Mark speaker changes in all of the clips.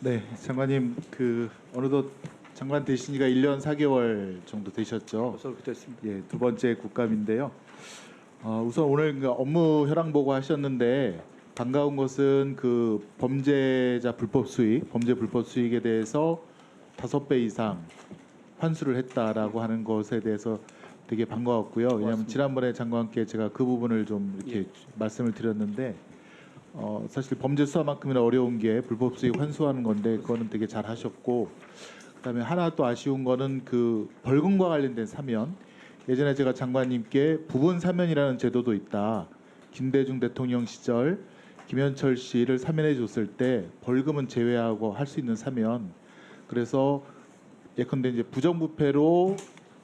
Speaker 1: 네, 장관님 어느덧 장관 되신 지가 1년 4개월 정도 되셨죠.
Speaker 2: 벌써 그렇게 됐습니다.
Speaker 1: 예, 두 번째 국감인데요. 우선 오늘 업무 현황 보고 하셨는데 반가운 것은 범죄자 불법 수익, 범죄 불법 수익에 대해서 5배 이상 환수를 했다라고 하는 것에 대해서 되게 반가웠고요. 왜냐하면
Speaker 2: 고맙습니다.
Speaker 1: 지난번에 장관께 제가 그 부분을 좀 이렇게 말씀을 드렸는데 사실 범죄 수사만큼이나 어려운 게 불법 수익 환수하는 건데 그거는 되게 잘 하셨고, 그다음에 하나 또 아쉬운 거는 벌금과 관련된 사면. 예전에 제가 장관님께 부분 사면이라는 제도도 있다. 김대중 대통령 시절 김현철 씨를 사면해 줬을 때 벌금은 제외하고 할 수 있는 사면. 그래서 예컨대 이제 부정부패로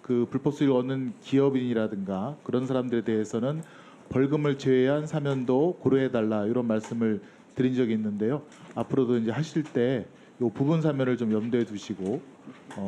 Speaker 1: 불법 수익을 얻는 기업인이라든가 그런 사람들에 대해서는 벌금을 제외한 사면도 고려해달라 이런 말씀을 드린 적이 있는데요. 앞으로도 이제 하실 때 이 부분 사면을 좀 염두에 두시고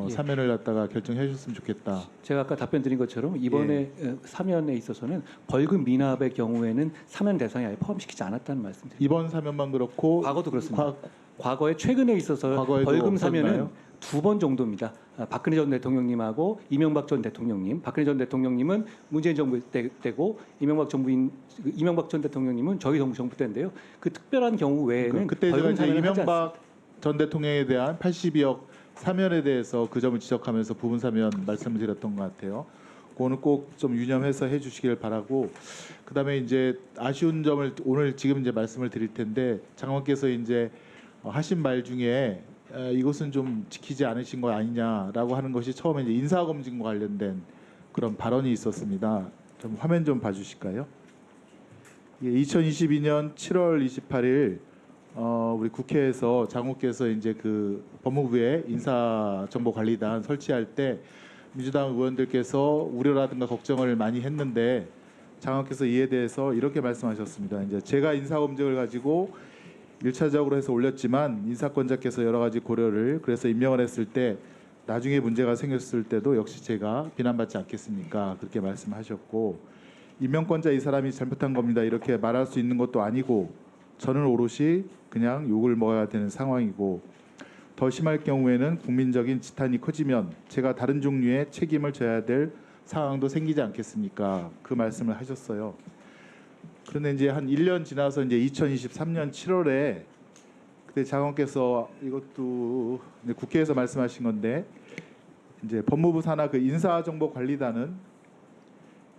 Speaker 1: 사면을 갖다가 결정해 주셨으면 좋겠다.
Speaker 2: 제가 아까 답변 드린 것처럼 이번에 사면에 있어서는 벌금 미납의 경우에는 사면 대상에 아예 포함시키지 않았다는 말씀드립니다.
Speaker 1: 이번 사면만 그렇고
Speaker 2: 과거도 그렇습니다. 과거에 최근에 있어서
Speaker 1: 과거에도
Speaker 2: 벌금
Speaker 1: 없었나요?
Speaker 2: 사면은 2번 정도입니다. 박근혜 전 대통령님하고 이명박 전 대통령님. 박근혜 전 대통령님은 문재인 정부 때고 이명박 전 대통령님은 저희 정부 때인데요. 그 특별한 경우 외에는
Speaker 1: 그때 제가
Speaker 2: 벌금
Speaker 1: 이제
Speaker 2: 사면을 하지 않습니다.
Speaker 1: 이명박 전 대통령에 대한 82억 사면에 대해서 그 점을 지적하면서 부분 사면 말씀을 드렸던 것 같아요. 그거는 꼭 좀 유념해서 해주시길 바라고, 그다음에 이제 아쉬운 점을 오늘 지금 이제 말씀을 드릴 텐데 장관께서 이제 하신 말 중에 이것은 좀 지키지 않으신 거 아니냐라고 하는 것이 처음에 이제 인사검증과 관련된 그런 발언이 있었습니다. 좀 화면 좀 봐주실까요? 2022년 7월 28일 우리 국회에서 장관께서 이제 법무부에 인사정보관리단 설치할 때 민주당 의원들께서 우려라든가 걱정을 많이 했는데 장관께서 이에 대해서 이렇게 말씀하셨습니다. 이제 제가 인사검증을 가지고 1차적으로 해서 올렸지만 인사권자께서 여러 가지 고려를 그래서 임명을 했을 때 나중에 문제가 생겼을 때도 역시 제가 비난받지 않겠습니까? 그렇게 말씀하셨고, 임명권자 이 사람이 잘못한 겁니다 이렇게 말할 수 있는 것도 아니고 저는 오롯이 그냥 욕을 먹어야 되는 상황이고, 더 심할 경우에는 국민적인 지탄이 커지면 제가 다른 종류의 책임을 져야 될 상황도 생기지 않겠습니까? 그 말씀을 하셨어요. 그런데 이제 한 1년 지나서 이제 2023년 7월에 그때 장관께서 이것도 국회에서 말씀하신 건데, 이제 법무부 산하 인사정보관리단은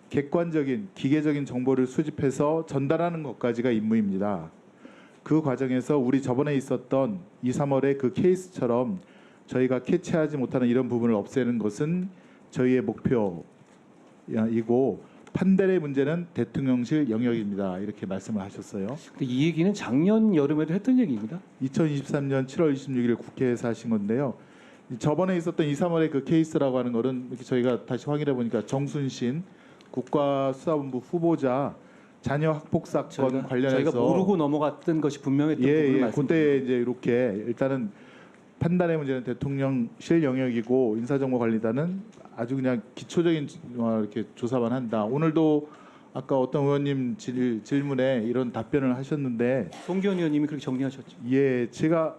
Speaker 1: 객관적인 기계적인 정보를 수집해서 전달하는 것까지가 임무입니다. 그 과정에서 우리 저번에 있었던 2, 3월의 그 케이스처럼 저희가 캐치하지 못하는 이런 부분을 없애는 것은 저희의 목표이고 판단의 문제는 대통령실 영역입니다. 이렇게 말씀을 하셨어요.
Speaker 2: 근데 이 얘기는 작년 여름에도 했던 얘기입니다.
Speaker 1: 2023년 7월 26일 국회에서 하신 건데요. 저번에 있었던 2, 3월의 그 케이스라고 하는 거는 이렇게 저희가 다시 확인해 보니까 정순신 국가수사본부 후보자 자녀 학폭 사건 관련해서
Speaker 2: 저희가 모르고 넘어갔던 것이 분명했던 부분을 말씀드립니다.
Speaker 1: 그때 이제 이렇게 일단은 판단의 문제는 대통령실 영역이고 인사정보관리단은 아주 그냥 기초적인 이렇게 조사만 한다. 오늘도 아까 어떤 의원님 질문에 이런 답변을 하셨는데,
Speaker 2: 송기현 의원님이 그렇게 정리하셨죠.
Speaker 1: 예, 제가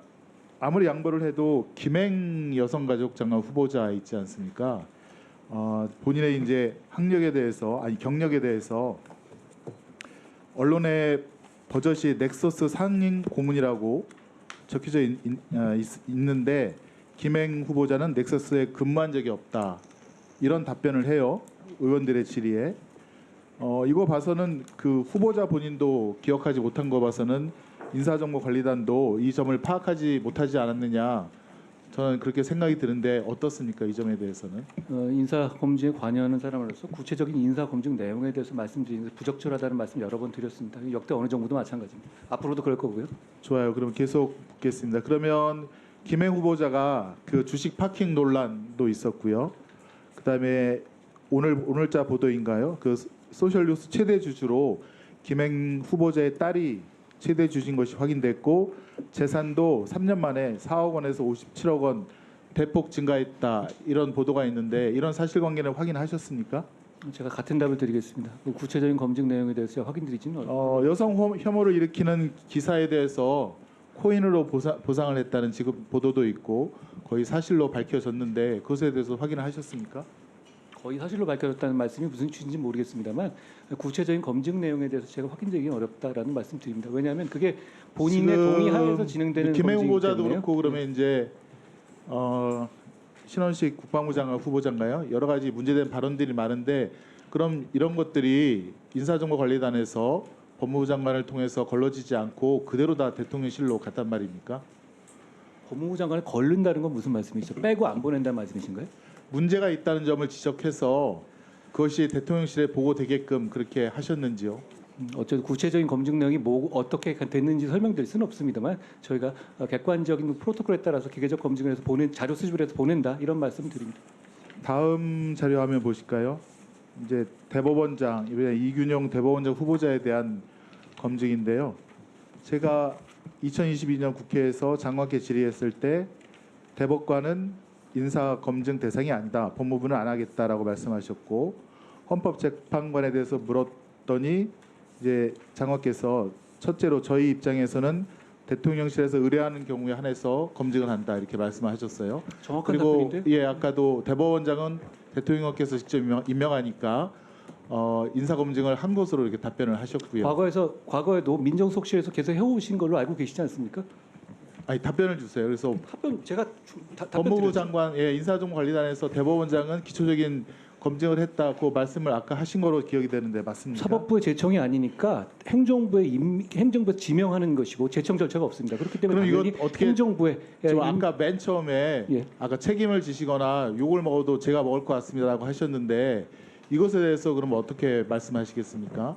Speaker 1: 아무리 양보를 해도 김행 여성가족장관 후보자 있지 않습니까? 본인의 이제 경력에 대해서 언론에 버젓이 넥서스 상임 고문이라고 적혀져 있는데 김행 후보자는 넥서스에 근무한 적이 없다. 이런 답변을 해요. 의원들의 질의에. 이거 봐서는 후보자 본인도 기억하지 못한 거 봐서는 인사정보관리단도 이 점을 파악하지 못하지 않았느냐. 저는 그렇게 생각이 드는데 어떻습니까? 이 점에 대해서는.
Speaker 2: 인사 검증에 관여하는 사람으로서 구체적인 인사 검증 내용에 대해서 말씀드리는데 부적절하다는 말씀 여러 번 드렸습니다. 역대 어느 정부도 마찬가지입니다. 앞으로도 그럴 거고요.
Speaker 1: 좋아요. 그럼 계속 묻겠습니다. 그러면 김행 후보자가 주식 파킹 논란도 있었고요. 그다음에 오늘자 보도인가요? 소셜뉴스 최대 주주로 김행 후보자의 딸이 최대 주주인 것이 확인됐고 재산도 3년 만에 4억 원에서 57억 원 대폭 증가했다. 이런 보도가 있는데 이런 사실관계는 확인하셨습니까?
Speaker 2: 제가 같은 답을 드리겠습니다. 구체적인 검증 내용에 대해서 확인드리지는
Speaker 1: 여성 혐오를 일으키는 기사에 대해서 코인으로 보상을 했다는 지금 보도도 있고 거의 사실로 밝혀졌는데 그것에 대해서 확인을 하셨습니까?
Speaker 2: 거의 사실로 밝혀졌다는 말씀이 무슨 취지인지 모르겠습니다만 구체적인 검증 내용에 대해서 제가 확인드리기는 어렵다라는 말씀드립니다. 왜냐하면 그게 본인의
Speaker 1: 지금
Speaker 2: 동의하에서 진행되는
Speaker 1: 김해
Speaker 2: 검증이기
Speaker 1: 후보자도
Speaker 2: 때문에요.
Speaker 1: 그렇고 그러면 이제 신원식 국방부 장관 후보자인가요? 여러 가지 문제된 발언들이 많은데 그럼 이런 것들이 인사정보관리단에서 법무부 장관을 통해서 걸러지지 않고 그대로 다 대통령실로 갔단 말입니까?
Speaker 2: 법무부 장관을 걸른다는 건 무슨 말씀이시죠? 빼고 안 보낸다는 말씀이신가요?
Speaker 1: 문제가 있다는 점을 지적해서 그것이 대통령실에 보고되게끔 그렇게 하셨는지요?
Speaker 2: 어쨌든 구체적인 검증 내용이 뭐 어떻게 됐는지 설명드릴 수는 없습니다만 저희가 객관적인 프로토콜에 따라서 기계적 검증을 해서 자료 수집을 해서 보낸다 이런 말씀 드립니다.
Speaker 1: 다음 자료 화면 보실까요? 이제 대법원장 이균용 대법원장 후보자에 대한 검증인데요. 제가 2022년 국회에서 장관께 질의했을 때 대법관은 인사 검증 대상이 아니다. 법무부는 안 하겠다라고 말씀하셨고 헌법재판관에 대해서 물었더니 이제 장관께서 첫째로 저희 입장에서는 대통령실에서 의뢰하는 경우에 한해서 검증을 한다 이렇게 말씀하셨어요.
Speaker 2: 정확한
Speaker 1: 그리고
Speaker 2: 답변인데요.
Speaker 1: 예 아까도 대법원장은 대통령께서 직접 임명하니까 인사 검증을 한 것으로 이렇게 답변을 하셨고요.
Speaker 2: 과거에도 민정수석실에서 계속 해오신 걸로 알고 계시지 않습니까?
Speaker 1: 아니 답변을 주세요. 그래서
Speaker 2: 답변 제가 답변
Speaker 1: 법무부
Speaker 2: 드렸죠.
Speaker 1: 장관 인사정보관리단에서 대법원장은 기초적인 검증을 했다고 말씀을 아까 하신 거로 기억이 되는데 맞습니까?
Speaker 2: 사법부의 제청이 아니니까 행정부에서 지명하는 것이고 제청 절차가 없습니다. 그렇기 때문에
Speaker 1: 그럼
Speaker 2: 당연히
Speaker 1: 이건 어떻게
Speaker 2: 행정부의
Speaker 1: 저 아까 맨 처음에
Speaker 2: 예.
Speaker 1: 아까 책임을 지시거나 욕을 먹어도 제가 먹을 것 같습니다라고 하셨는데 이것에 대해서 그럼 어떻게 말씀하시겠습니까?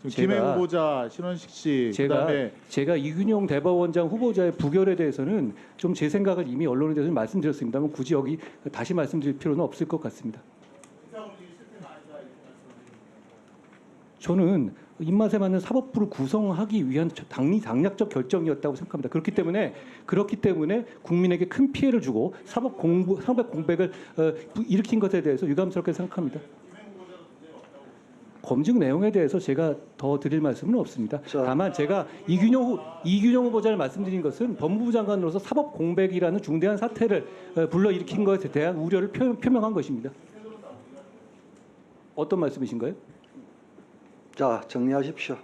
Speaker 1: 지금 김해
Speaker 2: 제가-
Speaker 1: 후보자 신원식 씨 그다음에
Speaker 2: 제가 이균용 대법원장 후보자의 부결에 대해서는 좀 제 생각을 이미 언론에 대해서 말씀드렸습니다만 굳이 여기 다시 말씀드릴 필요는 없을 것 같습니다. 저는 입맛에 맞는 사법부를 구성하기 위한 당락적 결정이었다고 생각합니다. 그렇기 때문에 국민에게 큰 피해를 주고 사법 공백을 일으킨 것에 대해서 유감스럽게 생각합니다. 검증 내용에 대해서 제가 더 드릴 말씀은 없습니다. 다만 제가 이균용 후보자를 말씀드린 것은 법무부 장관으로서 사법 공백이라는 중대한 사태를 불러일으킨 것에 대한 우려를 표명한 것입니다. 어떤 말씀이신가요?
Speaker 3: 자, 정리하십시오.